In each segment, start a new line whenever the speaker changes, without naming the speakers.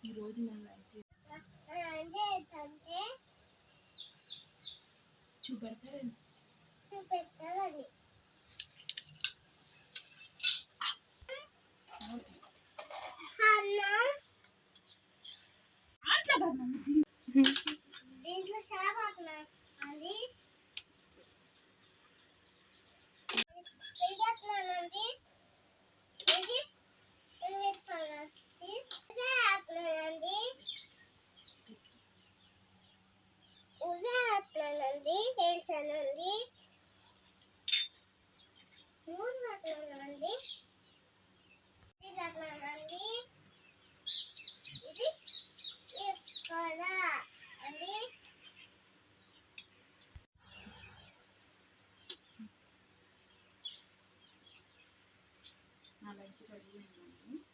ఈరోజు మనం లంచ్ చూపెడతారండి
దీంట్లో సేవకులు అది పెరిగేస్తున్నానండి ఇది పెరిగేస్తున్నానండి ఉదయాత్నండి తెలిసానండి మూడు రత్నాలండి ఇది రత్నాలండి ఇది ఇక్కడ అండి
నా లంచ్ రెడీ అయిందండి.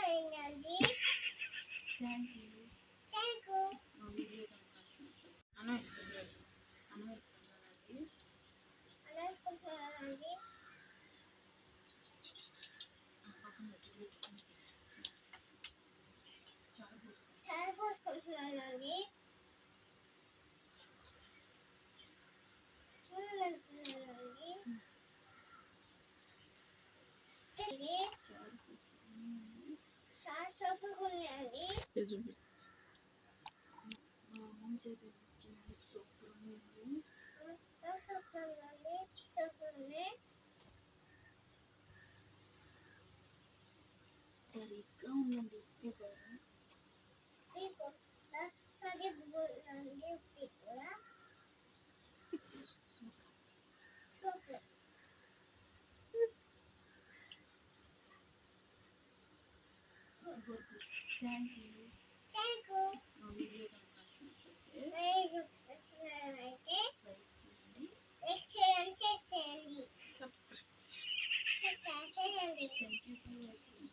అయిందండి
థ్యాంక్ యూ. మా వీడియో కనుక అన్నం వేసుకుంటారండి. అన్నం వేసుకుంటానండి.
అనేసుకుంటున్నానండి
పక్కన పెట్టి పెట్టుకుంటాను.
చారు పోసుకుంటున్నానండి నూనె అనుకున్నానండి చారు సోపుకున్నాయండి సోపుకున్నాండి సోపుకునే
సరిగ్గా ఉందండి ఉప్పు కారం.
సరిపోనండి ఉప్పు కూడా సూపర్
థ్యాంక్ యూ. మా వీడియో కనుక నచ్చినట్లయితే లైక్ చేయండి,
షేర్ చేయండి
సబ్స్క్రైబ్
చేయండి
thank you for watching.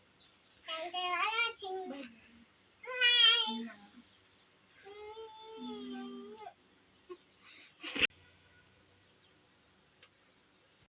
Thank you for watching
bye.
Bye.